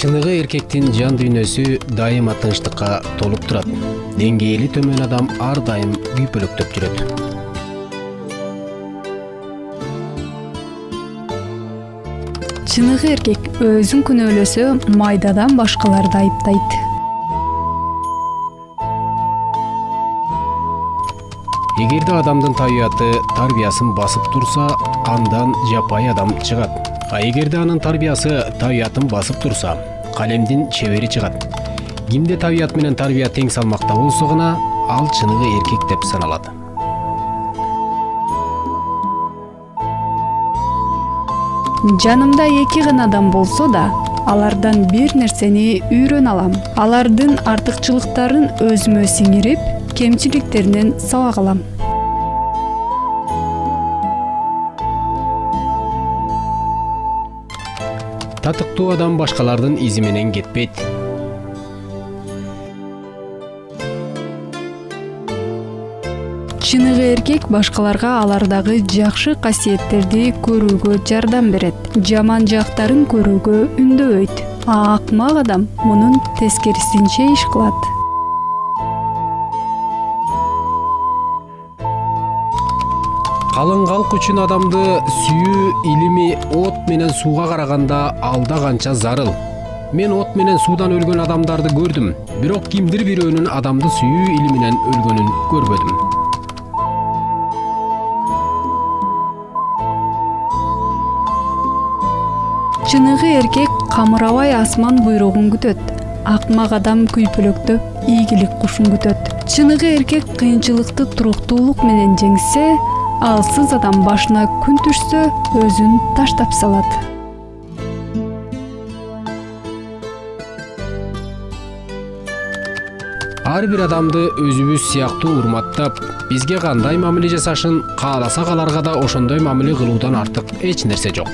Чыныгы эркектин жан дүйнөсү дайыма тынчтыкка толуп турат. Деңгээли төмөн адам ар дайым күйпөлөктөп жүрөт. Чыныгы эркек өзүн күнөөлөсө майдадан башкаларды айыптайт. Эгерде адамдын табияты тарбиясын басып турса, андан жапай адам чыгат. А эгерде анын тарбиясы табиятын басып турса, калемдин чебери чыгат. Кимде табият менен тарбия тең салмакта болсо гана, ал чыныгы эркек деп саналат. Жанымда эки гана адам болсо да, алардан бир нерсени үйрөнө алам. Алардын артыкчылыктарын өзүмө сиңирип, кемчиликтеринен сабак алам. Татыктуу адам башкалардын изи менен кетпейт. Чыныгы эркек башкаларга алардагы жакшы касиеттерди көрүүгө жардам берет. Жаман жактарын көрүүгө үндөбөйт. А акмак адам мунун тескерисинче иш кылат. Калың калк үчүн адамды сүйүү илими от менен сууга караганда алда канча зарыл. Мен от менен суудан өлгөн адамдарды көрдүм, бирок кимдир бирөөнүн адамды сүйүү илиминен өлгөнүн көрбөдүм. Чыныгы эркек камырабай асман буйругун күтөт. Акмак адам күйпөлөктөп ийгилик кушун күтөт. Чыныгы эркек кыйынчылыкты туруктуулук менен жеңсе, алсыз адам башына күн түшсө, өзүн таштап салат. Ар бир адамды өзүбүз сыяктуу урматтап, бизге кандай мамиле жасашын кааласак аларга да ошондой мамиле кылуудан артык эч нерсе жок.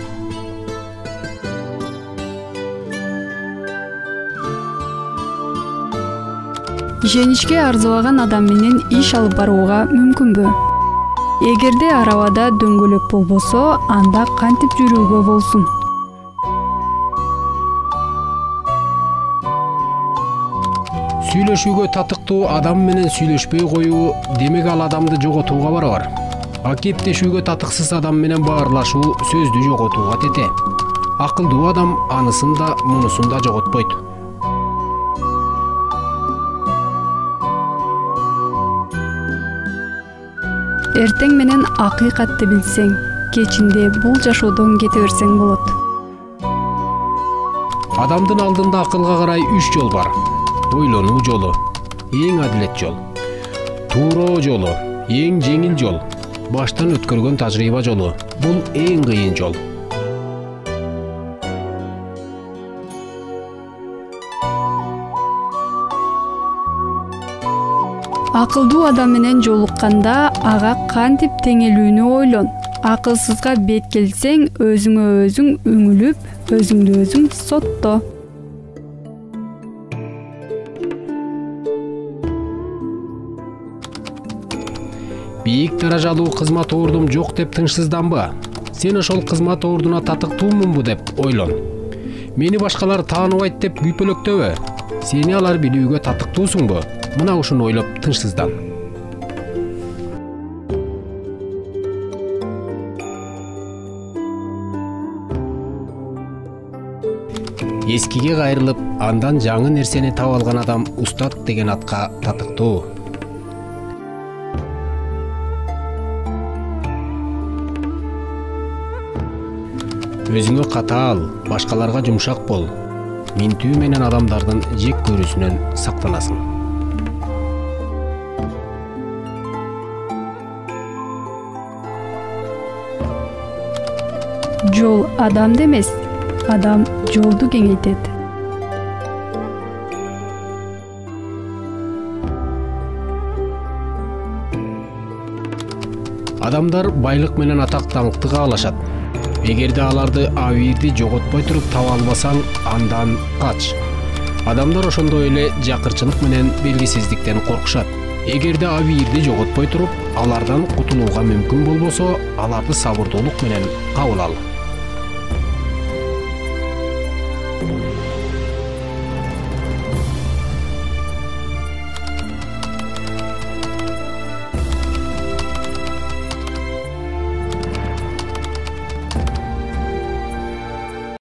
Ишеничке арзыбаган адам менен иш алып барууга мүмкүнбү? Эгерде арабада дөңгөлөк болбосо, анда кантип жүрүүгө болсун? Сүйлөшүүгө татыктуу адам менен сүйлөшпөй коюу демек ал адамды жоготууга барабар. А кептешүүгө татыксыз адам менен баарлашуу сөздү жоготууга тете. Акылдуу адам анысын да, мунусун да жоготпойт. Эртең менен акыйкатты билсең, кечинде бул жашоодон кете берсең болот. Адамдын алдында акылга карай 3 жол бар. Ойлонуу жолу, эң адилет жол. Тууроо жолу, эң жеңил жол. Баштан өткөргөн тажрыйба жолу. Бул эң кыйын жол. Акылдуу адам менен жолукканда ага кантип теңелүүнү ойлон. Акылсызга бет келсең, өзүңө өзүң үңүлүп, өзүңдү өзүң сотто. Бийик даражалуу кызмат ордум жок деп тынчсызданба. Сен ошол кызмат ордуна татыктуумунбу деп ойлон. Мени башкалар тааныбайт деп күйпөлөктөбө. Сени алар билүүгө татыктуусуңбу? Мына ушуну ойлоп тынчсыздан. Эскиге кайрылып, андан жаңы нерсени таап алган адам устат деген атка татыктуу. Өзүңө катаал, башкаларга жумшак бол. Минтүү менен адамдардын жек көрүүсүнөн сактанасың. Жол адамды эмес, адам жолду кеңейтет. Адамдар байлык менен атак даңкты каалашат. Эгерде аларды абийирди жоготпой туруп таба албасаң, андан кач. Адамдар ошондой эле жакырчылык менен белгисиздиктен коркушат. эгерде абийирди жоготпой туруп алардан кутулууга мүмкүн болбосо, аларды сабырдуулук менен кабыл ал.